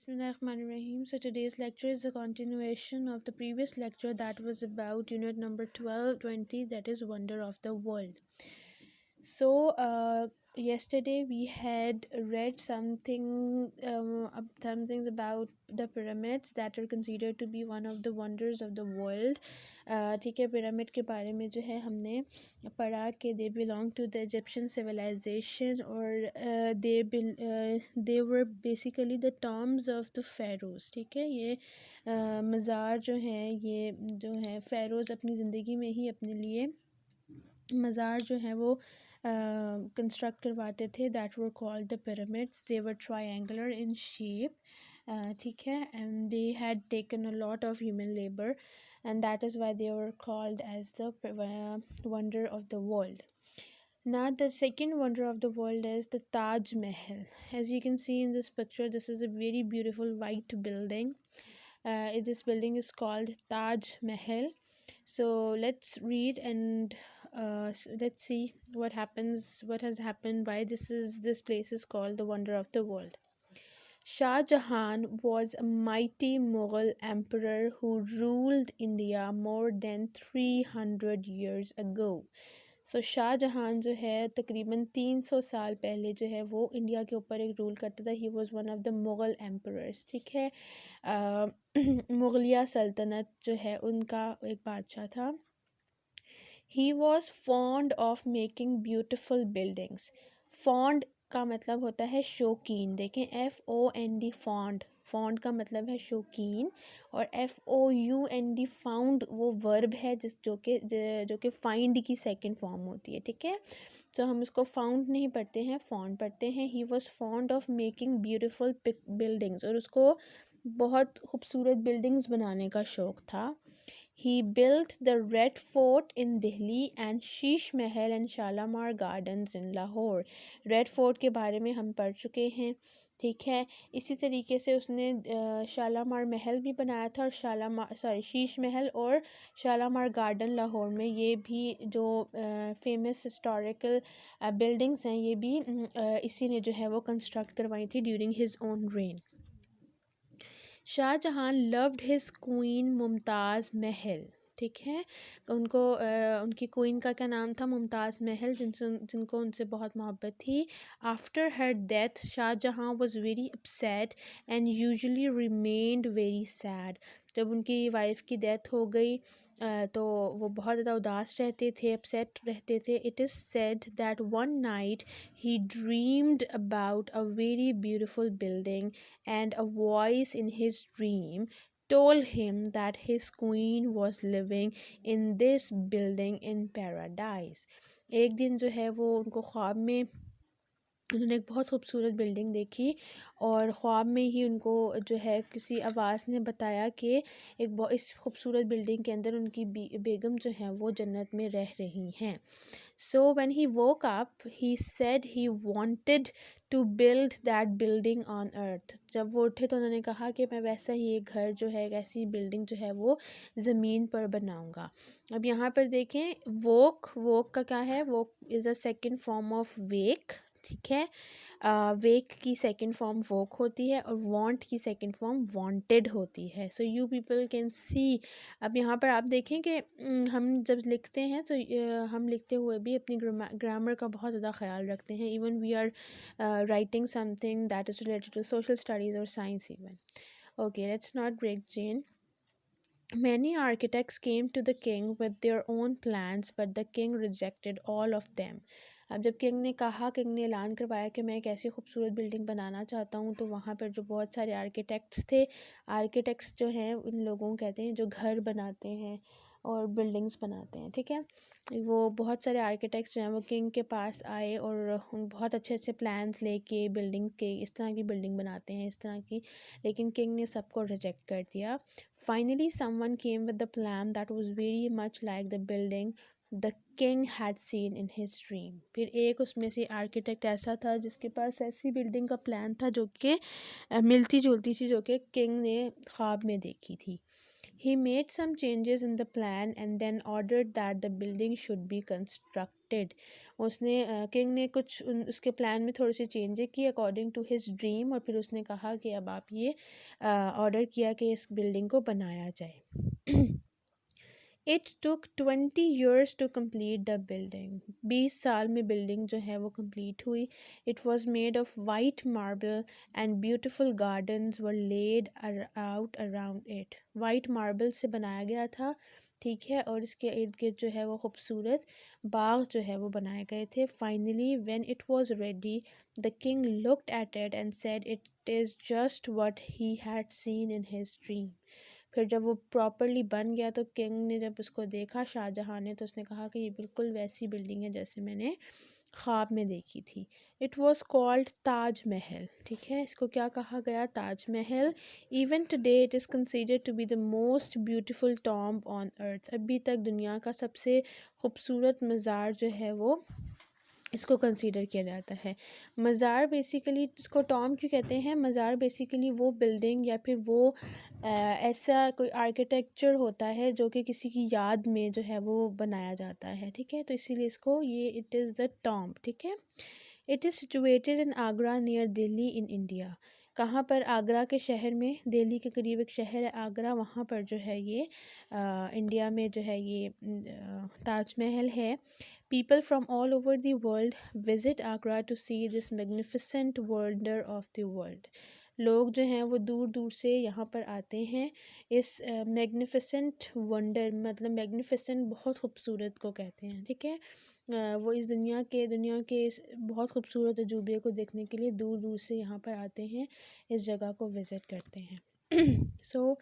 Bismillahirrahmanirrahim. So today's lecture is a continuation of the previous lecture that was about unit number 1220, that is Wonder of the World. So yesterday we had read some things about the pyramids that are considered to be one of the wonders of the world. ٹھیک ہے، pyramid کے بارے میں جو ہے ہم نے پڑھا کہ they belong to the Egyptian civilization اور they were basically the tombs of the pharaohs. ٹھیک ہے، یہ مزار جو ہیں، یہ جو ہے فیروز اپنی زندگی میں ہی اپنے لیے مزار جو ہیں وہ کنسٹرکٹ کرواتے تھے. That were called the pyramids. They were triangular in shape. ٹھیک ہے، and they had taken a lot of human labour and that is why they were called as the wonder of the world. Now the second wonder of the world is the Taj Mahal. As you can see in this picture, this is a very beautiful white building. This building is called Taj Mahal. So let's read and let's see what has happened, why this place is called the wonder of the world. Shah Jahan was a mighty Mughal emperor who ruled India more than 300 years ago. So Shah Jahan جو ہے تقریباً 300 سال پہلے جو ہے وہ India کے اوپر ایک رول کرتا تھا. He was one of the Mughal emperors. ٹھیک ہے، مغلیہ سلطنت جو ہے ان کا ایک بادشاہ تھا. He was fond of making beautiful buildings. Fond کا مطلب ہوتا ہے شوقین. دیکھیں FOND فونڈ کا مطلب ہے شوقین، اور FOUND فاؤنڈ وہ ورب ہے جو کہ فائنڈ کی سیکنڈ فارم ہوتی ہے. ٹھیک ہے، تو ہم اس کو فاؤنڈ نہیں پڑھتے ہیں، فونڈ پڑھتے ہیں. He was fond of making beautiful buildings, اور اس کو بہت خوبصورت بلڈنگس بنانے کا شوق تھا. He built the Red Fort in Delhi and Sheesh Mahal and Shalimar Gardens in Lahore. Red fort کے بارے میں ہم پڑھ چکے ہیں. ٹھیک ہے، اسی طریقے سے اس نے شالامار محل بھی بنایا تھا، اور شیش محل اور شالامار گارڈن لاہور میں، یہ بھی جو فیمس ہسٹوریکل بلڈنگس ہیں، یہ بھی اسی نے جو ہے وہ کنسٹرکٹ کروائی تھی ڈیورنگ ہز اون رین. Shah Jahan load his queen Mumtaz Mahal. ٹھیک ہے، ان کی کوئین کا کیا نام تھا؟ ممتاز محل، جن کو ان سے بہت محبت تھی. After her death Shah Jahan was very upset and usually remained very sad. جب ان کی وائف کی ڈیتھ ہو گئی تو وہ بہت زیادہ اداس رہتے تھے، اپسیٹ رہتے تھے. It is said that one night he dreamed about a very beautiful building and a voice in his dream told him that his queen was living in this building in paradise. ایک دن جو ہے وہ ان کو خواب میں انہوں نے ایک بہت خوبصورت بلڈنگ دیکھی، اور خواب میں ہی ان کو جو ہے کسی آواز نے بتایا کہ اس خوبصورت بلڈنگ کے اندر ان کی بیگم جو ہیں وہ جنت میں رہ رہی ہیں. So when he woke up, he said he wanted to build that building on earth. جب وہ اٹھے تو انہوں نے کہا کہ میں ویسا ہی ایک گھر جو ہے، ایک ایسی بلڈنگ جو ہے وہ زمین پر بناؤں گا. اب یہاں پر دیکھیں ووک کا کیا ہے؟ Woke is a second form of wake. ٹھیک ہے، ویک کی سیکنڈ فارم ووک ہوتی ہے، اور وانٹ کی سیکنڈ فارم وانٹیڈ ہوتی ہے. So you people can see. اب یہاں پر آپ دیکھیں کہ ہم جب لکھتے ہیں تو ہم لکھتے ہوئے بھی اپنی گرامر کا بہت زیادہ خیال رکھتے ہیں. Even we are writing something that is related to social studies اور science even. Okay, let's not break chain. Many architects came to the king with their own plans, but the king rejected all of them. اب جب king نے اعلان کروایا کہ میں ایک ایسی خوبصورت بلڈنگ بنانا چاہتا ہوں، تو وہاں پر جو بہت سارے آرکیٹیکٹس جو ہیں ان لوگوں کو کہتے ہیں جو گھر بناتے ہیں اور بلڈنگس بناتے ہیں. ٹھیک ہے، وہ بہت سارے آرکیٹیکٹس جو ہیں وہ کنگ کے پاس آئے اور بہت اچھے پلانس لے کے بلڈنگ کے اس طرح کی بلڈنگ بناتے ہیں، اس طرح کی، لیکن کنگ نے سب کو ریجیکٹ کر دیا. Finally someone came with the plan that was very much like the building the king had seen in his dream. پھر ایک اس میں سے آرکیٹیکٹ ایسا تھا جس کے پاس ایسی بلڈنگ کا پلان تھا جو کہ ملتی جلتی تھی، جو کہ کنگ نے خواب میں دیکھی تھی. He made some changes in the plan and then ordered that the building should be constructed. wanted. اس نے کنگ نے کچھ اس کے پلان میں تھوڑی سی چینجیں کی اکارڈنگ ٹو ہز ڈریم، اور پھر اس نے کہا کہ اب آپ یہ آرڈر کیا کہ اس بلڈنگ کو بنایا جائے. It took 20 years to complete the building. 20 سال میں بلڈنگ جو ہے وہ کمپلیٹ ہوئی. It was made of white marble and beautiful gardens were laid out around it. White marble سے بنایا گیا تھا، ٹھیک ہے، اور اس کے ارد گرد جو ہے وہ خوبصورت باغ جو ہے وہ بنائے گئے تھے. Finally when it was ready the king looked at it and said it is just what he had seen in his dream. پھر جب وہ پراپرلی بن گیا تو کنگ نے جب اس کو دیکھا، شاہ جہاں نے، تو اس نے کہا کہ یہ بالکل ویسی بلڈنگ ہے جیسے میں نے خواب میں دیکھی تھی. It was called Taj Mahal, ٹھیک ہے، اس کو کیا کہا گیا؟ Taj Mahal. Even today it is considered to be the most beautiful tomb on earth. ابھی تک دنیا کا سب سے خوبصورت مزار جو ہے وہ اس کو کنسیڈر کیا جاتا ہے. مزار بیسیکلی، اس کو ٹام کیوں کہتے ہیں؟ مزار بیسیکلی وہ بلڈنگ یا پھر وہ ایسا کوئی آرکیٹیکچر ہوتا ہے جو کہ کسی کی یاد میں جو ہے وہ بنایا جاتا ہے، ٹھیک ہے، تو اسی لیے اس کو یہ اٹ از دا ٹام، ٹھیک ہے. It is situated in Agra near Delhi in India. کہاں پر؟ آگرہ کے شہر میں، دہلی کے قریب ایک شہر ہے آگرہ، وہاں پر جو ہے یہ انڈیا میں جو ہے یہ تاج محل ہے. People from all over the world visit Agra to see this magnificent wonder of the world. لوگ جو ہیں وہ دور دور سے یہاں پر آتے ہیں اس میگنیفیسنٹ ونڈر، مطلب میگنیفیسنٹ بہت خوبصورت کو کہتے ہیں، ٹھیک ہے. وہ اس دنیا کے اس بہت خوبصورت عجوبے کو دیکھنے کے لیے دور دور سے یہاں پر آتے ہیں، اس جگہ کو وزٹ کرتے ہیں. سو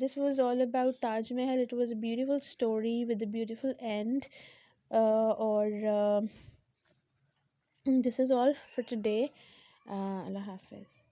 this was all about Taj Mahal. It was a beautiful story with a beautiful and. اور دس از آل فار ٹوڈے. اللہ حافظ.